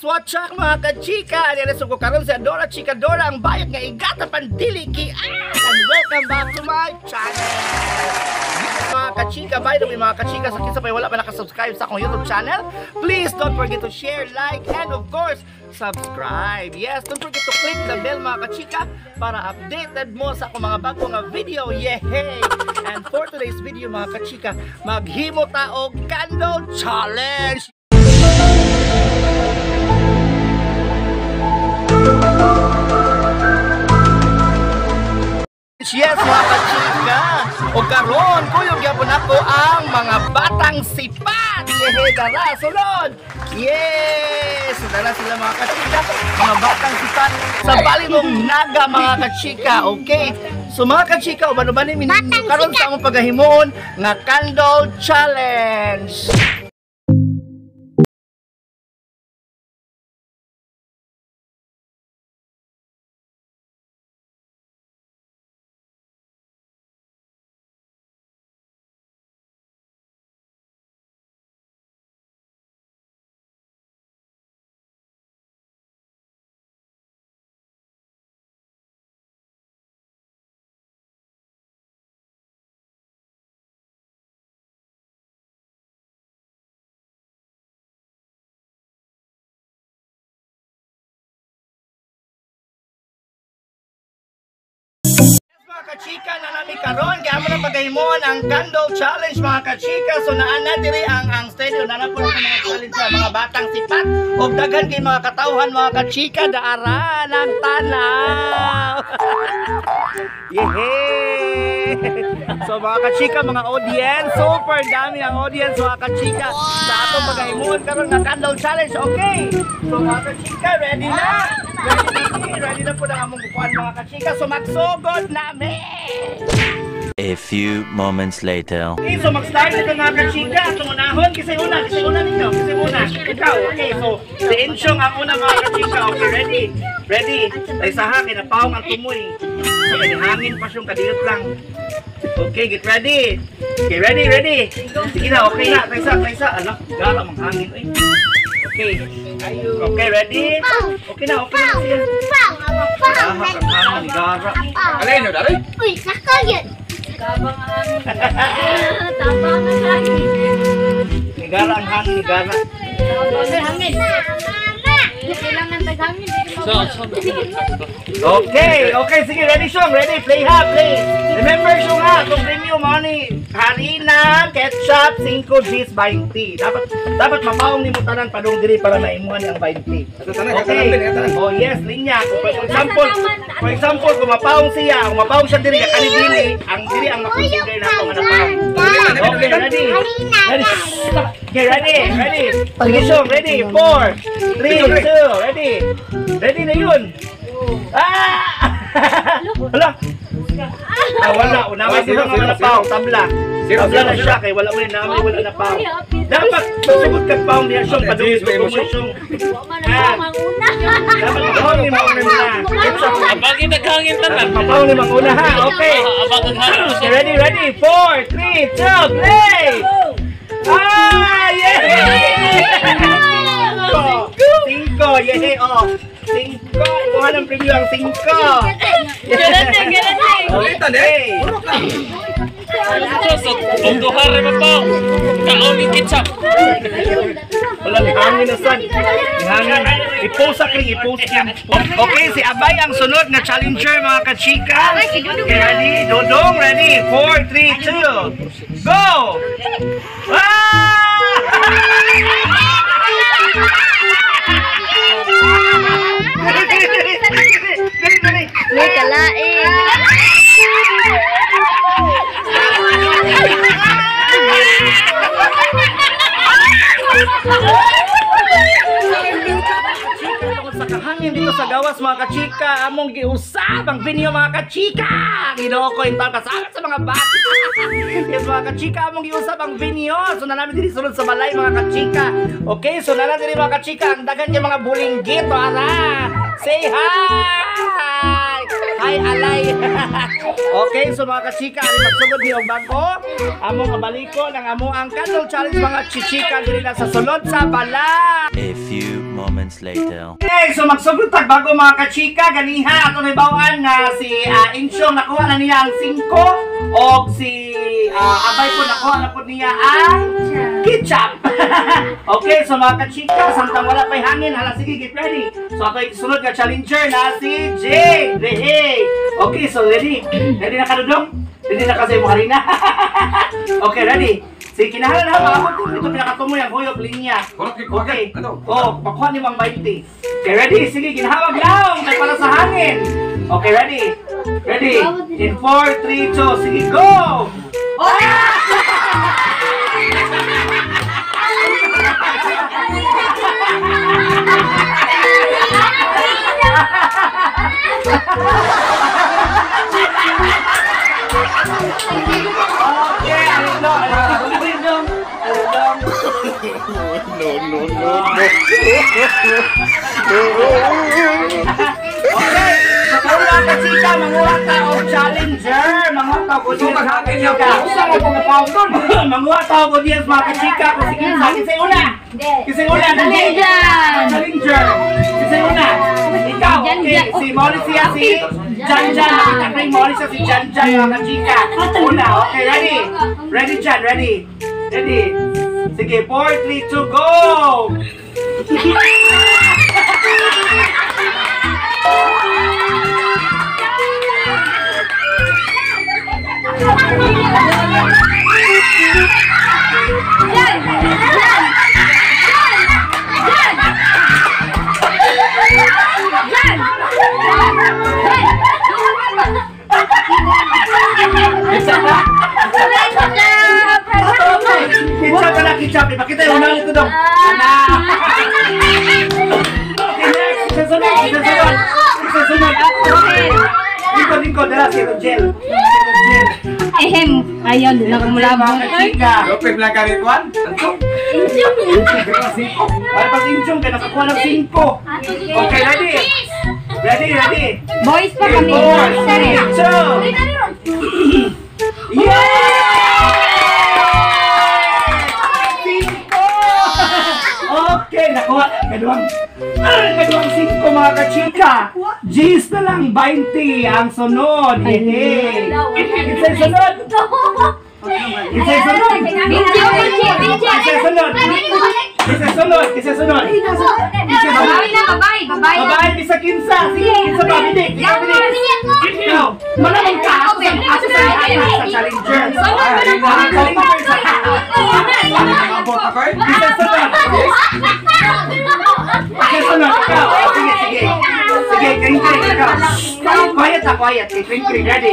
What's up mga kachika? Nireso ko karon sa Dora Chika Dora ang bayad nga igata pandili and welcome back to my channel. Mga kachika, by the way mga kachika, sa kinsa pa wala pa nakasubscribe sa akong YouTube channel, please don't forget to share, like, and of course, subscribe. Yes, don't forget to click the bell mga kachika para updated mo sa akong mga bagong video. Yehey! And for today's video mga kachika, maghimo ta og candle challenge. Yes mga kachika, o karon kuyog gyapon ako ang mga batang sipat. Yehey, dara sulod. Yes, dara sila mga kachika, mga batang sipat sa Balingong Naga mga kachika. Okay, so mga kachika, uban-uban ni karon sa among pagahimon nga candle challenge. Kachika na namin karon kaya mo na pagahimon ang candle challenge mga kachika. So naana diri ang studio na po ang mga challenge sa mga batang sipat o daghan kay mga katawhan mga kachika daara ng tanaw. Yehey! So mga kachika, mga audience, super dami ang audience mga kachika sa atong pagahimon karon nga candle challenge. Okay, so mga kachika, ready na? Ready na po na among bukuan mga kachika. So magsugod namin. A few moments later. Okay, so mag-start ito mga kachika. Tumunahon, kisay una ninyo. Kisay una. Ikaw, okay. So, si Enchong ang una mga kachika. Okay, ready? Ready? Ay saha, kinapawang ang tumoy. So, hangin pa siyong kadiyot lang. Okay, get ready. Okay, ready? Sige na, okay na. Taysa. Anak, gara mang hangin. Okay. Okay, ready? Okay na siya. Dahak ang hangin, gara. Alay nyo, dari? Uy, kakaget. Tabang ang hangin. Gara ang hangin, gara. Hangin. Kailangan taghangin. Okay, sige, ready Shong, ready, play ha, play. Remember Shong ha, itong premium money, harina, ketchup, 5 Gs, 20. Dapat mapawang ni mo tanan padung diri para maimuhan ang 20. Okay, oh yes, linya. For example, kung mapawang siya diri, ang diri ang makonsider na ito nga napawang. Okay, ready? Okay, ready? Sige Shong, ready, 4, 3, 2, ready? Ready na yun? Wala. Wala. Unaway sila mga napawang. Tabla na siya kay wala mo rin namin. Wala na pawang. Dapat magsugod kang pawang niya siyong. Padungis mo siyong. Dapat mapawang ni Mauna muna. Abagin naghangin tanan. Mapawang ni Mauna ha. Okay. Ready? 4, 3, 2, play! Yay! 5, yehey, 5. Kuha ng preview ang 5. Ulitan Tunduhan rin mo po. Kaon ni ketchup. Wala, hangin na son. Hangin. Iposa kring. Okay, si Abay ang sunod na challenger mga kachika. Ready? Dodong, ready? 4, 3, 2, go! May kalain. Sa kahangin dito sa gawas mga kachika, among giusab ang video mga kachika. Ginoo ko yung kasama sa mga bata. Yes mga kachika, among giusab ang video. So na namin dito sunod sa balay mga kachika. Okay, so na namin mga kachika ang dagan yung mga bulinggit. Para say hi! Ay, alay. Okay, so mga kachika, ano magsugod niyo ang bago? Among abaliko ng amo ang candle challenge mga chichika diri na sa sulod sa bala. A few moments later. Okay, so magsugod tag bago mga kachika, ganiha ato nibawaan nga si Insyong nakuha na niya ang 5 o si Abay po nakuha na po niya ang ketchup. Okay, so mga kachika, samtang wala pa'y hangin, hala sige, get ready. So ako isunod nga challenger na si Jay Rehe. Okay, so ready? Ready na kadudong? Ready na kasi mo harina? Okay, ready? Sige, kinahalan na maabot ito pinakatumoy ang huyok linya. Okay. Oh, pakuha ni Mang 20. Okay, ready? Sige, ginahawag lang. Kaya pala sa hangin. Okay, ready? Ready? In 4, 3, 2, sige, go! Okay, alindong. Okay, so kung mga kachika, manguha ka o challenger. Manguha ka o diyan mga kachika. Manguha ka o diyan mga kachika. Kisay una. Kisay una. Challenger. Kisay una. Ikaw, okay. Si Maurice siya si Janjan. Nakita ko yung Maurice siya si Janjan mga kachika. Una, okay, ready? Ready, Jan, ready? Ready? Sige, 4, 3, 2, go! Kitap na kitap. Ipakita yung unang ito dong. Okay, next. Isasunod. Lingkod. Dala, zero gel. Ehem. Ayaw, doon ako malabot. Lopez lang ka rin, Juan? Para pag inchong ka, nakakuha ng 5. Okay, ready? Ready? Boys pa kami. 4, 3, 2. Yay! 5! Okay, nakuha. Kaduang 5 mga kachika. G's na lang 20 ang sunod. Yay! Isa'y sunod. Babae, bisa kinsa. Sige, kinsa ba? Bidik. Ikaw, malamang ka. Ako sa challenger. Bisa sunod. Ikaw. Sige, kring-kring ikaw. Quiet. Kring-kring, ready?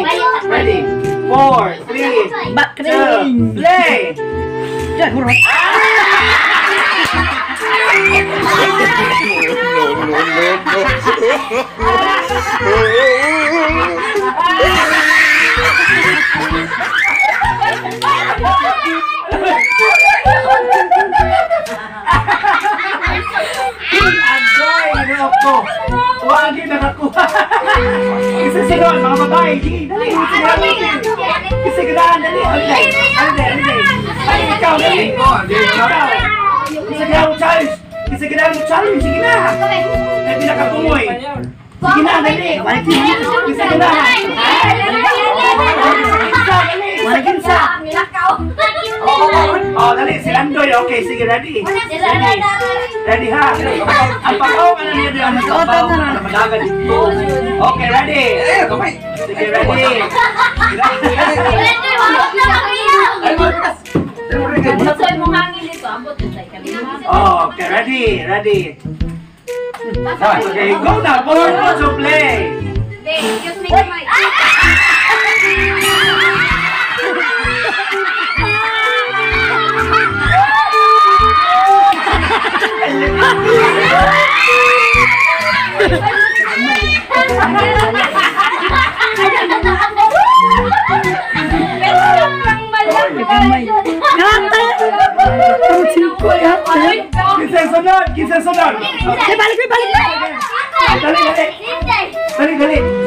4, 3, 2, play! Wag yun nakakuha. Isa sunod, mga babae. Dali. Isigurahan, dali. Alday. Ikaw, dali. Isigurahan mo challenge. Sige na. Ay, pinakapumoy. Sige na, dali. Isigurahan. Isa. Oh, dali. Si Landoy. Okay, sige, ready. Ready ha? Ang pakaw ka na niya doon. Okay, ready? Sige, ready? Okay, ready? Okay, go na. Board to play. Kisah sunod. Balik.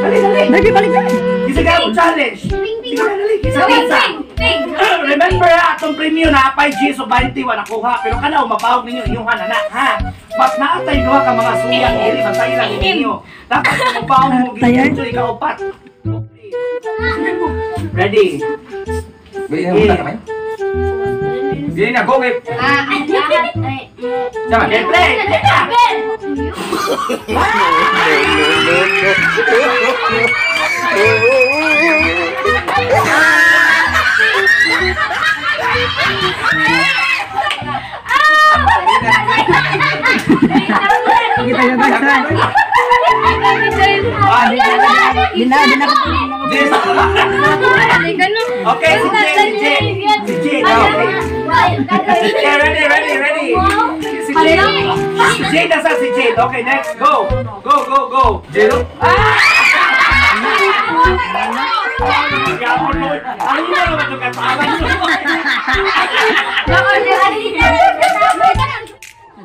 Dali. Baby, balik na. Isa ka mo challenge. Sige na, dali. Isa. Remember ha, itong premium na 5G so 21 nakuha. Pero kana mapawag ninyo inyong anak ha. Mas naatay doha ka mga suyang dili bantay lang ninyo. Dapat mapawag mo gito ikaw upat. Ready? Bili na kamay. Bili na, go wave. Sama. Okay, play. Kita juga guys. Dina. Okay, si Jay. Okay, ready. Si Jay nasa si Jay. Okay, next, go. Zero. Ano na naman ito katawan mo?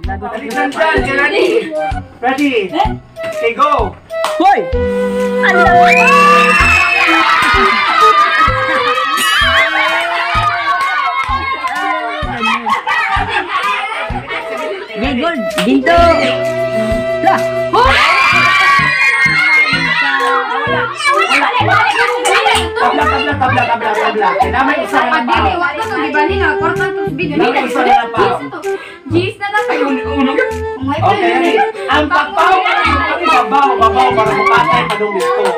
Alisan dyan, ready? Okay, go. Hoy. Gold, dito. Lah. Tabla. Kinamay isa na pa. Okay, ready? Ang pagpaw babaw para mapatay padung gusto.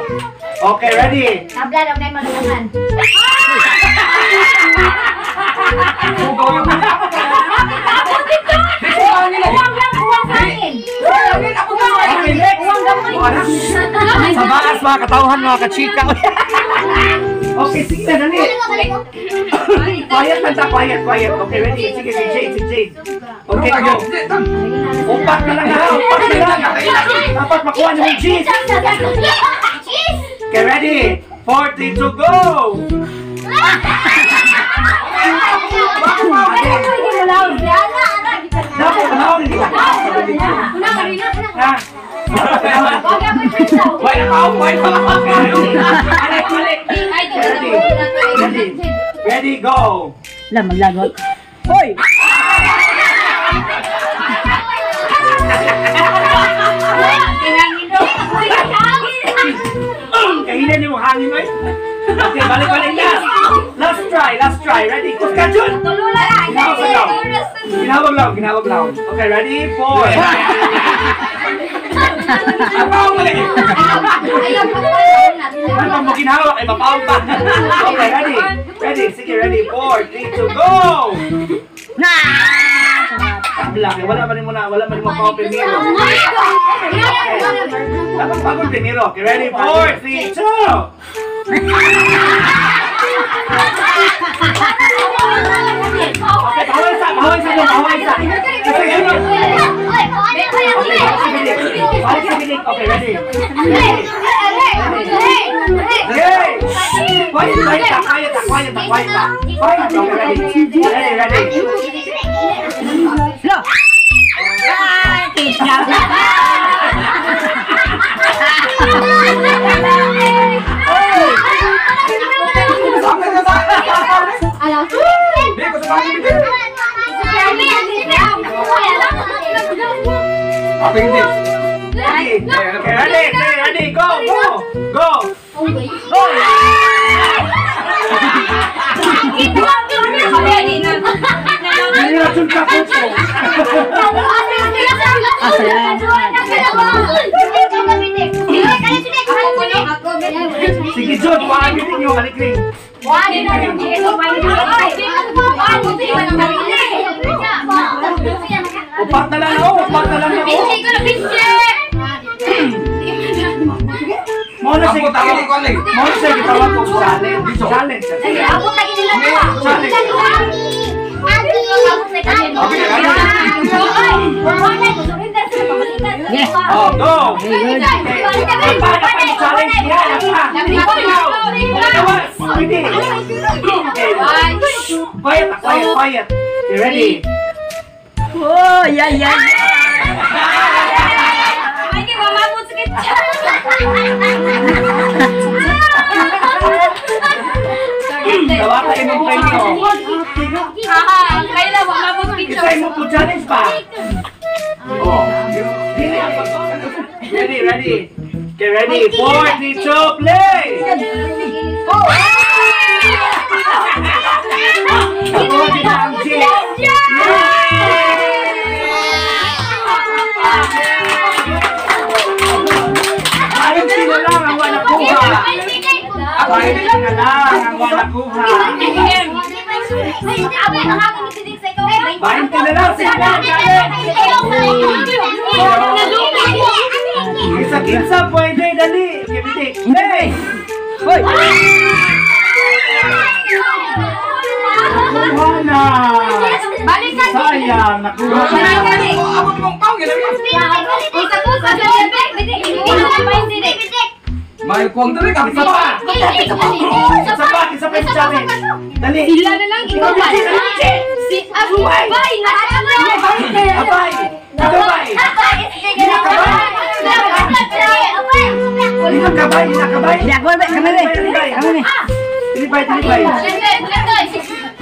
Okay, ready? Okay, next. Sa bakas mga katauhan mga kachika. Okay, sige na, dali. Quiet. Okay, ready? Sige, si Jade. Okay, go. Upat na lang. Dapat makuha niyo yung cheese. Okay, ready? 40 to go. Dapat manahon hindi ka. Ha? Ready, go. Lah, maglagot. Hoy. Kahinan niyo mo hangin mo eh. Okay, balik na. Last try. Ready? Kuskachun! Ginawag lang. Okay, ready? 4. Mapawag mo lagi. Ano mo ginawag? Ay, mapawag pa. Okay, ready? Sige, ready? 4, 3, 2, go! Tabla, wala man mo mapawag primero. Dapat pagod primero. Okay, ready? 4, 3, 2! Okay, bahaway sa. Balik sa bilik. Okay, ready? Hey! Quiet. Okay, ready? Lah. Kita. Apa ini? Ready, go! Nilacun ka po. Sige, Jod, wagin ninyo, kalikling. Upat na lang ako. Muna siya gitawag ko challenge. Yes. Oh, go! Quiet. You ready? Oh, ya. may mo po challenge pa. Oh. Ready. Get ready. 4, 3, 2, play! Bainti na lang ang wala kuha. Bainti na lang ang wala kuha. Bainti na lang sila. Isa-isa pwede, dali. Bitik. Play! Hoy! Nakuha na! Sayang, nakuha na! Abot mong pao, gano'n. May kuwang dali ka. Isa pa! Isa pa yung challenge. Dali! Sila na lang, ikaw ba? Si Abay! Abay! Abay! Kabay!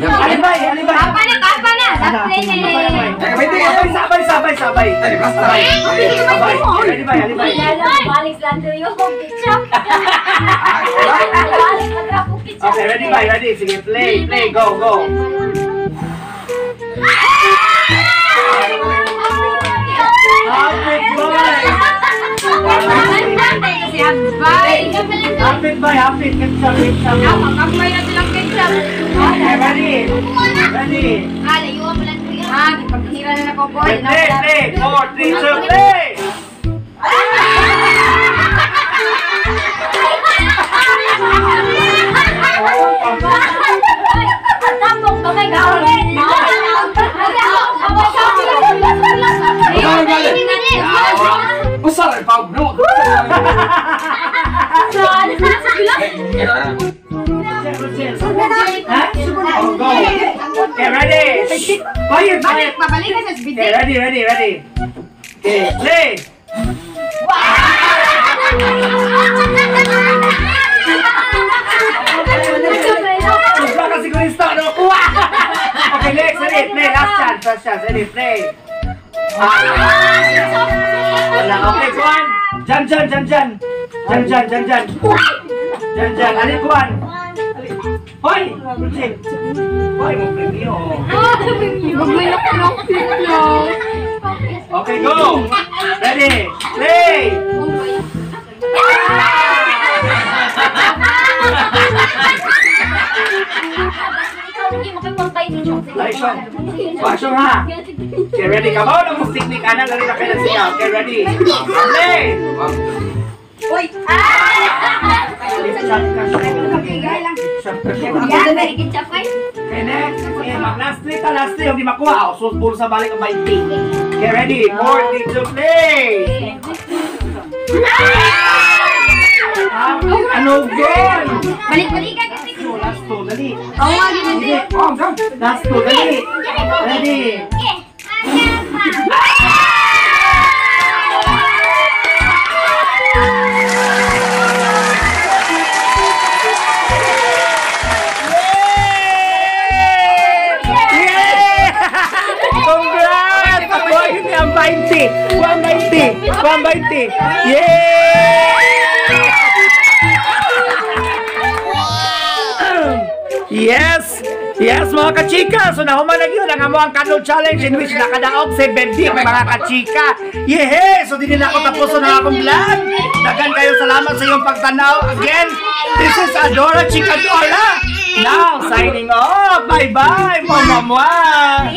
Alibay! Sabay! Alibay! Okay, ready? Sige, play, go! Hapit, ketchup. Makakmay na silang ketchup. Okay, ready? Paghira na ako, boy. Play! 4, 3, 2, play! Usar, pao, no. Oh, go! Okay, ready? Quiet! Pabalik ka sa Okay, ready? Okay, play! Subra ka sigurista, no? Okay, next, ready? Play, last chance, ready? Play! Wala, okay, Kuan! Jan! Alin, Kuan! Hoy! Hoy, mo premio! Okay, go! Ready? Play! Pasyon ha! Okay, ready ka ba? Nung technique ka na, nalila kayo na siya. Okay, ready? Play! Okay, next. Okay, last three, hindi makuha. So, puro sa balik ang 20. Okay, ready? 4, 3, 2, play! Ano yun? Balik ka kasi. Last two, dali. Hindi. Last two, dali. Ready? Congrats! Boy, hindi ang 20! 120! Yay! Yes, mga kachika! So nahuman na yun ang amuang Kano Challenge in which nakadaog 70 mga kachika! Yehey! So din na ako tapos na akong vlog! Dagan kayo salamat sa iyong pagtanaw! Again, this is Adora Chikadola! Now, signing off! Bye-bye! Mwah!